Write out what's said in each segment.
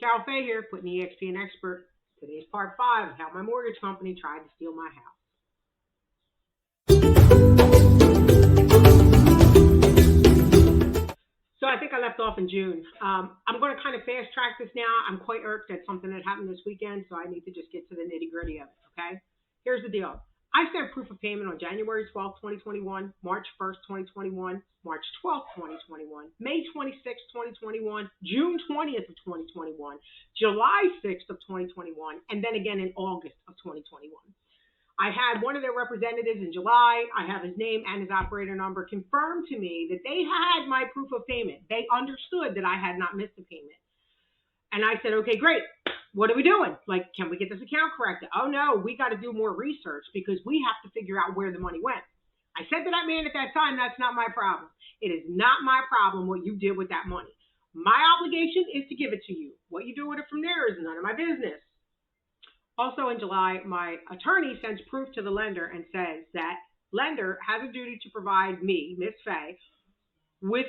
Carol Fay here, putting the EXP expert. Today's part 5 of how my mortgage company tried to steal my house. So I think I left off in June. I'm going to kind of fast track this now. I'm quite irked at something that happened this weekend, so I need to just get to the nitty gritty of it, okay? Here's the deal. I sent proof of payment on January 12th, 2021, March 1st, 2021, March 12th, 2021, May 26th, 2021, June 20th of 2021, July 6th of 2021, and then again in August of 2021. I had one of their representatives in July, I have his name and his operator number, confirm to me that they had my proof of payment. They understood that I had not missed a payment. And I said, okay, great. What are we doing? Like, can we get this account corrected? Oh, no, we got to do more research because we have to figure out where the money went. I said to that man at that time, that's not my problem. It is not my problem what you did with that money. My obligation is to give it to you. What you do with it from there is none of my business. Also in July, my attorney sends proof to the lender and says that lender has a duty to provide me, Ms. Fay, with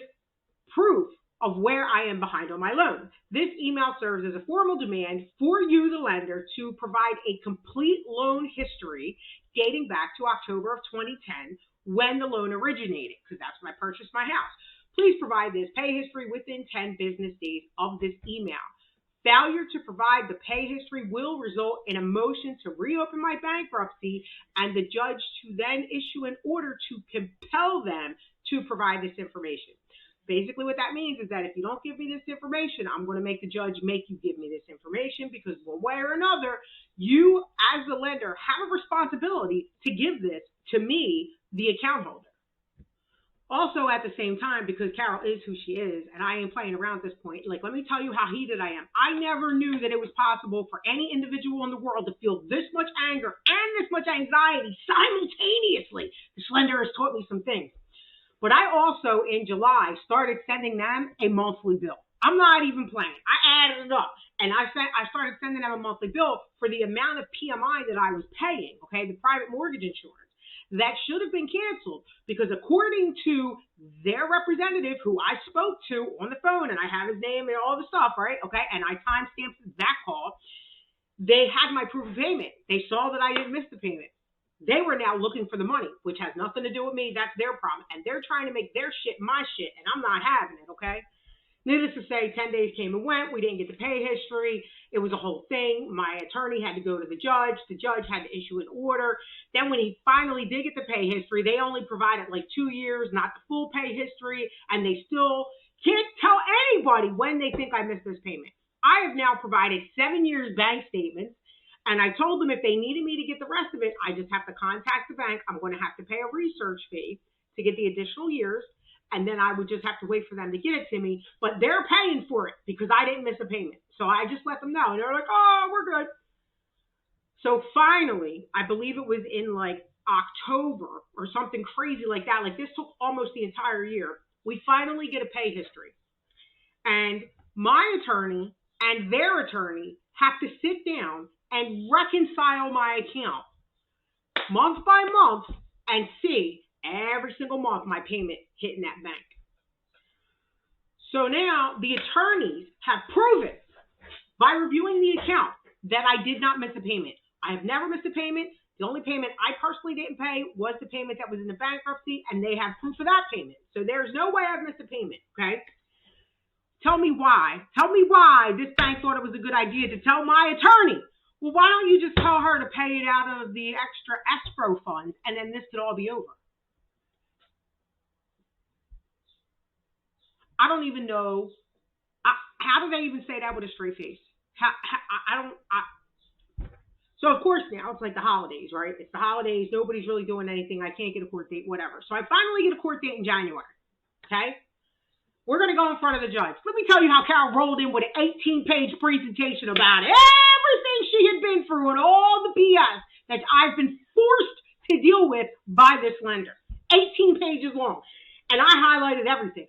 proof of where I am behind on my loan. This email serves as a formal demand for you, the lender, to provide a complete loan history dating back to October of 2010 when the loan originated, because that's when I purchased my house. Please provide this pay history within 10 business days of this email. Failure to provide the pay history will result in a motion to reopen my bankruptcy and the judge to then issue an order to compel them to provide this information. Basically what that means is that if you don't give me this information, I'm going to make the judge make you give me this information because one way or another, you as the lender have a responsibility to give this to me, the account holder. Also at the same time, because Carol is who she is and I ain't playing around at this point, like let me tell you how heated I am. I never knew that it was possible for any individual in the world to feel this much anger and this much anxiety simultaneously. This lender has taught me some things. But I also, in July, started sending them a monthly bill. I'm not even playing. I added it up. And I started sending them a monthly bill for the amount of PMI that I was paying, okay, the private mortgage insurance. That should have been canceled because according to their representative, who I spoke to on the phone, and I have his name and all the stuff, right, okay, and I timestamped that call, they had my proof of payment. They saw that I didn't miss the payment. They were now looking for the money, which has nothing to do with me. That's their problem. And they're trying to make their shit my shit, and I'm not having it, okay? Needless to say, 10 days came and went. We didn't get the pay history. It was a whole thing. My attorney had to go to the judge. The judge had to issue an order. Then when he finally did get the pay history, they only provided like 2 years, not the full pay history, and they still can't tell anybody when they think I missed this payment. I have now provided 7 years bank statements. And I told them if they needed me to get the rest of it, I just have to contact the bank. I'm going to have to pay a research fee to get the additional years. And then I would just have to wait for them to get it to me. But they're paying for it because I didn't miss a payment. So I just let them know. And they're like, oh, we're good. So finally, I believe it was in like October or something crazy like that. Like this took almost the entire year. We finally get a pay history. And my attorney and their attorney have to sit down and reconcile my account month by month and see every single month my payment hitting that bank. So now the attorneys have proven by reviewing the account that I did not miss a payment. I have never missed a payment. The only payment I personally didn't pay was the payment that was in the bankruptcy, and they have proof of that payment. So there's no way I've missed a payment, okay? Tell me why. Tell me why this bank thought it was a good idea to tell my attorney, well, why don't you just tell her to pay it out of the extra escrow funds and then this could all be over? I don't even know. How do they even say that with a straight face? So, of course, now it's like the holidays, right? It's the holidays. Nobody's really doing anything. I can't get a court date, whatever. So I finally get a court date in January, okay? We're going to go in front of the judge. Let me tell you how Carol rolled in with an 18-page presentation about everything she had been through and all the BS that I've been forced to deal with by this lender. 18 pages long. And I highlighted everything.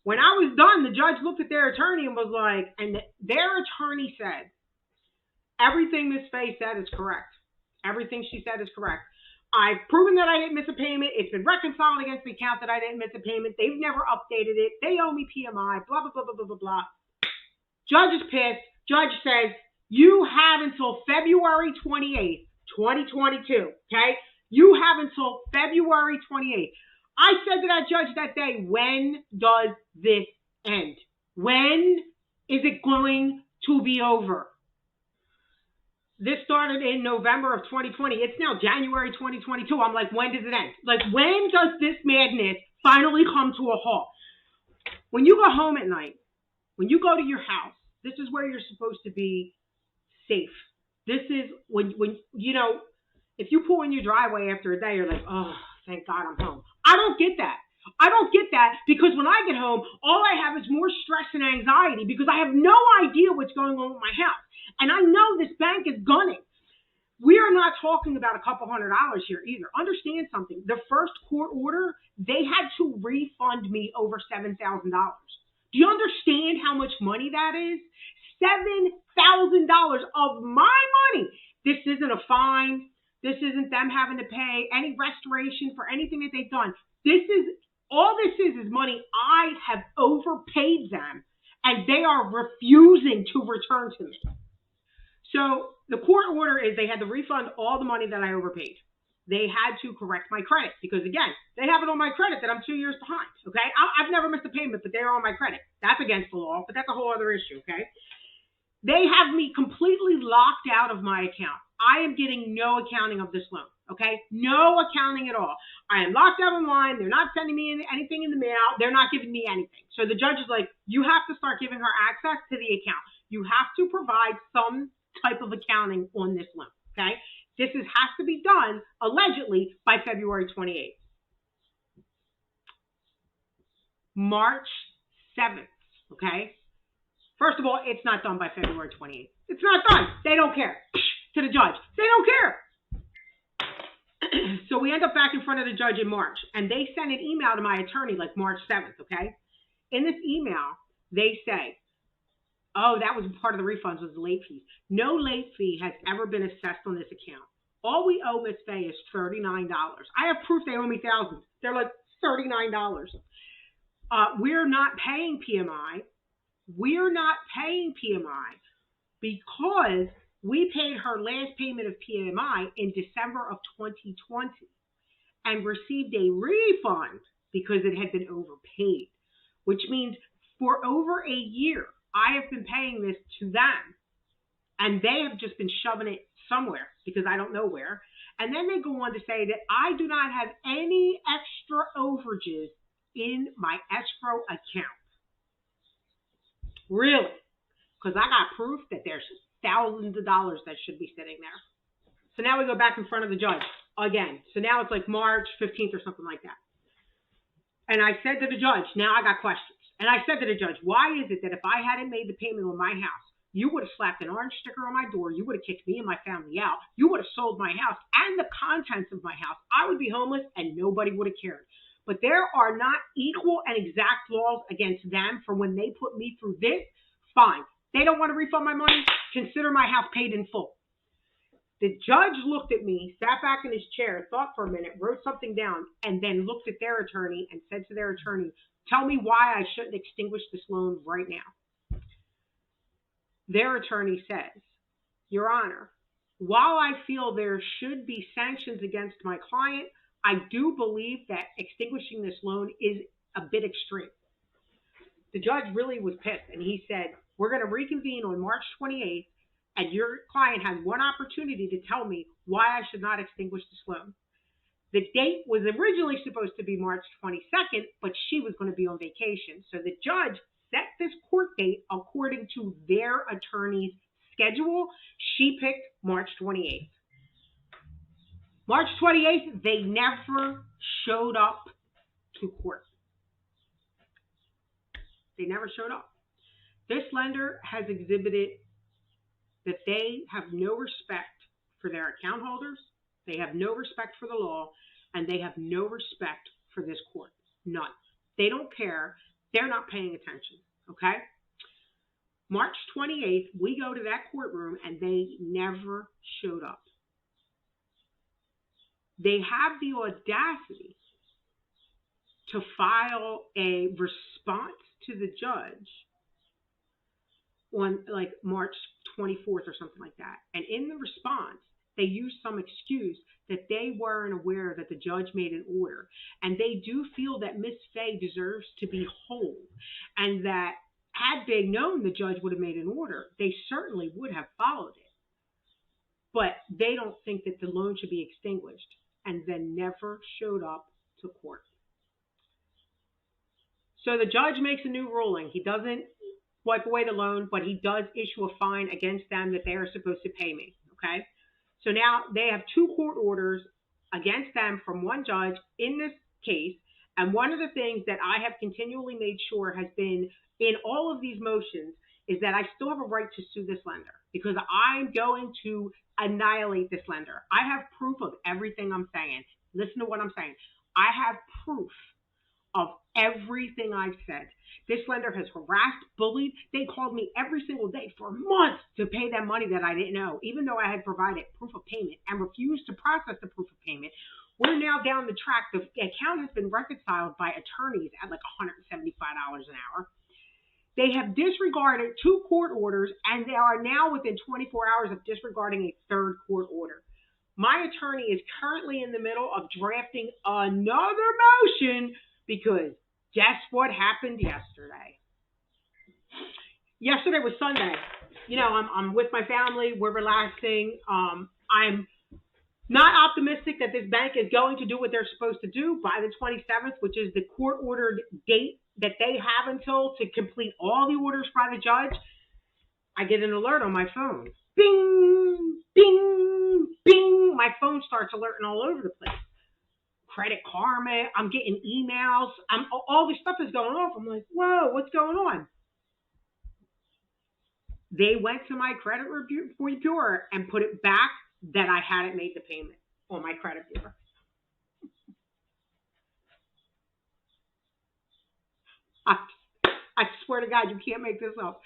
When I was done, the judge looked at their attorney and was like, and their attorney said, everything Ms. Fay said is correct. Everything she said is correct. I've proven that I didn't miss a payment. It's been reconciled against the account that I didn't miss a payment. They've never updated it. They owe me PMI, blah, blah, blah, blah, blah, blah, blah. Judge is pissed. Judge says, you have until February 28th, 2022, okay? You have until February 28th. I said to that judge that day, when does this end? When is it going to be over? This started in November of 2020. It's now January 2022. I'm like, when does it end? Like, when does this madness finally come to a halt? When you go home at night, when you go to your house, this is where you're supposed to be safe. This is when you know, if you pull in your driveway after a day, you're like, oh, thank God I'm home. I don't get that. I don't get that because when I get home, all I have is more stress and anxiety because I have no idea what's going on with my house. And I know this bank is gunning. We are not talking about a couple $100 here either. Understand something. The first court order, they had to refund me over $7,000. Do you understand how much money that is? $7,000 of my money. This isn't a fine. This isn't them having to pay any restoration for anything that they've done. This is money I have overpaid them, and they are refusing to return to me. So the court order is they had to refund all the money that I overpaid. They had to correct my credit because, again, they have it on my credit that I'm 2 years behind, okay? I've never missed a payment, but they're on my credit. That's against the law, but that's a whole other issue, okay? They have me completely locked out of my account. I am getting no accounting of this loan, okay? No accounting at all. I am locked out online. They're not sending me anything in the mail. They're not giving me anything. So the judge is like, you have to start giving her access to the account. You have to provide some type of accounting on this loan, okay? This has to be done, allegedly, by February 28th. March 7th, okay? First of all, it's not done by February 28th. It's not done. They don't care. To the judge. They don't care. So we end up back in front of the judge in March, and they send an email to my attorney like March 7th, okay? In this email, they say, oh, that was part of the refunds was the late fees. No late fee has ever been assessed on this account. All we owe Ms. Faye is $39. I have proof they owe me thousands. They're like $39. We're not paying PMI. We're not paying PMI because we paid her last payment of PMI in December of 2020 and received a refund because it had been overpaid, which means for over a year, I have been paying this to them, and they have just been shoving it somewhere because I don't know where. And then they go on to say that I do not have any extra overages in my escrow account. Really? Because I got proof that there's thousands of dollars that should be sitting there. So now we go back in front of the judge again. So now it's like March 15th or something like that. And I said to the judge, now I got questions. And I said to the judge, why is it that if I hadn't made the payment on my house, you would have slapped an orange sticker on my door, you would have kicked me and my family out, you would have sold my house and the contents of my house. I would be homeless and nobody would have cared. But there are not equal and exact laws against them for when they put me through this. Fine. They don't want to refund my money. Consider my house paid in full. The judge looked at me, sat back in his chair, thought for a minute, wrote something down, and then looked at their attorney and said to their attorney, tell me why I shouldn't extinguish this loan right now. Their attorney says, Your Honor, while I feel there should be sanctions against my client, I do believe that extinguishing this loan is a bit extreme. The judge really was pissed, and he said, we're going to reconvene on March 28th, and your client has one opportunity to tell me why I should not extinguish this loan. The date was originally supposed to be March 22nd, but she was going to be on vacation. So the judge set this court date according to their attorney's schedule. She picked March 28th. March 28th, they never showed up to court. They never showed up. This lender has exhibited that they have no respect for their account holders, they have no respect for the law, and they have no respect for this court. None. They don't care. They're not paying attention, okay? March 28th, we go to that courtroom, and they never showed up. they have the audacity to file a response to the judge on like March 24th or something like that. And in the response, they use some excuse that they weren't aware that the judge made an order. And they do feel that Miss Faye deserves to be whole, and that had they known the judge would have made an order, they certainly would have followed it. But they don't think that the loan should be extinguished, and then never showed up to court. So the judge makes a new ruling. He doesn't wipe away the loan, but he does issue a fine against them that they are supposed to pay me, okay? So now they have 2 court orders against them from one judge in this case. And one of the things that I have continually made sure has been in all of these motions is that I still have a right to sue this lender, because I'm going to annihilate this lender. I have proof of everything I'm saying. Listen to what I'm saying. I have proof of everything I've said. This lender has harassed, bullied. They called me every single day for months to pay them money that I didn't know, even though I had provided proof of payment and refused to process the proof of payment. We're now down the track. The account has been reconciled by attorneys at like $175 an hour. They have disregarded 2 court orders, and they are now within 24 hours of disregarding a 3rd court order. My attorney is currently in the middle of drafting another motion, because guess what happened yesterday? Yesterday was Sunday. You know, I'm with my family. We're relaxing. I'm not optimistic that this bank is going to do what they're supposed to do by the 27th, which is the court-ordered date that they have until to complete all the orders by the judge. I get an alert on my phone. Bing, bing, bing. My phone starts alerting all over the place. Credit Karma, I'm getting emails. All this stuff is going off. I'm like, whoa, what's going on? They went to my credit bureau and put it back that I hadn't made the payment on my credit bureau. I swear to God, you can't make this up.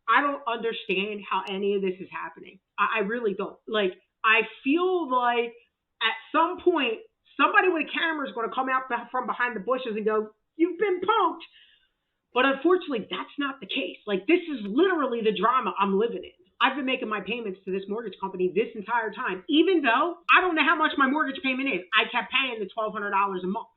I don't understand how any of this is happening. I really don't. Like, I feel like at some point, somebody with a camera is going to come out from behind the bushes and go, you've been punked. But unfortunately, that's not the case. Like, this is literally the drama I'm living in. I've been making my payments to this mortgage company this entire time, even though I don't know how much my mortgage payment is. I kept paying the $1,200 a month.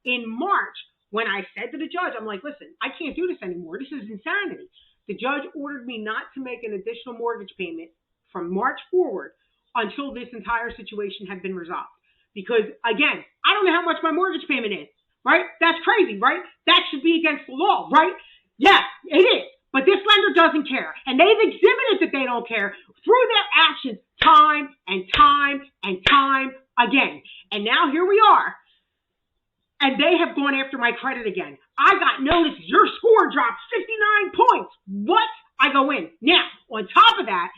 In March, when I said to the judge, I'm like, listen, I can't do this anymore. This is insanity. The judge ordered me not to make an additional mortgage payment from March forward until this entire situation had been resolved. Because, again, I don't know how much my mortgage payment is, right? That's crazy, right? That should be against the law, right? Yeah, it is. But this lender doesn't care. And they've exhibited that they don't care through their actions time and time and time again. And now here we are. And they have gone after my credit again. I got notice your score dropped 59 points. What? I go in. Now, on top of that,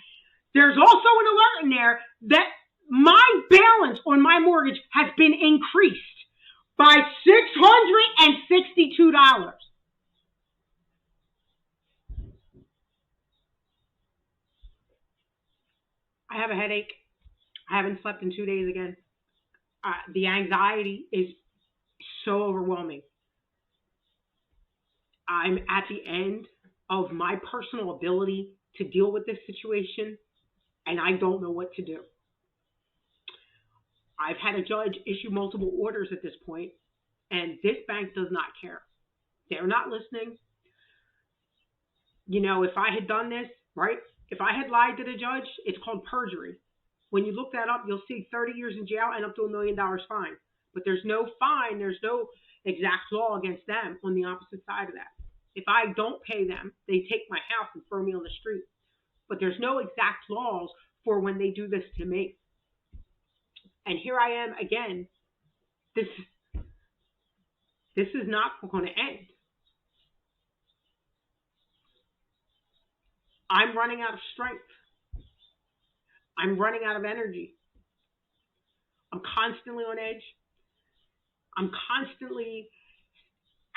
there's also an alert in there that my balance on my mortgage has been increased by $662. I have a headache. I haven't slept in 2 days again. The anxiety is so overwhelming. I'm at the end of my personal ability to deal with this situation, and I don't know what to do. I've had a judge issue multiple orders at this point, and this bank does not care. They're not listening. You know, if I had done this, right, if I had lied to the judge, it's called perjury. When you look that up, you'll see 30 years in jail and up to $1 million fine. But there's no fine, there's no exact law against them on the opposite side of that. If I don't pay them, they take my house and throw me on the street. But there's no exact laws for when they do this to me. And here I am again. This is not going to end. I'm running out of strength. I'm running out of energy. I'm constantly on edge. I'm constantly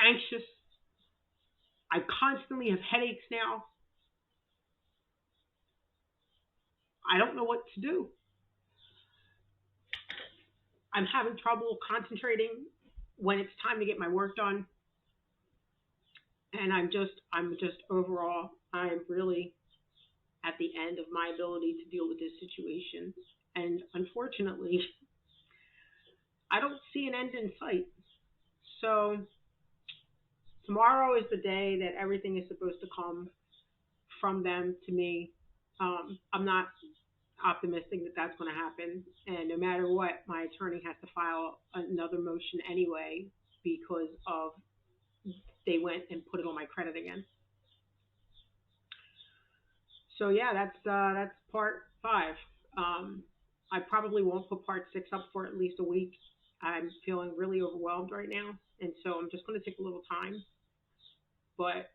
anxious. I constantly have headaches now. I don't know what to do. I'm having trouble concentrating when it's time to get my work done. And I'm just overall, I'm really at the end of my ability to deal with this situation. And unfortunately, I don't see an end in sight. So tomorrow is the day that everything is supposed to come from them to me. I'm not optimistic that that's going to happen. And no matter what, my attorney has to file another motion anyway because of they went and put it on my credit again. So yeah, that's part 5. I probably won't put part 6 up for at least a week. I'm feeling really overwhelmed right now, and so I'm just going to take a little time. But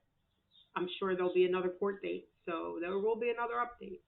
I'm sure there'll be another court date, so there will be another update.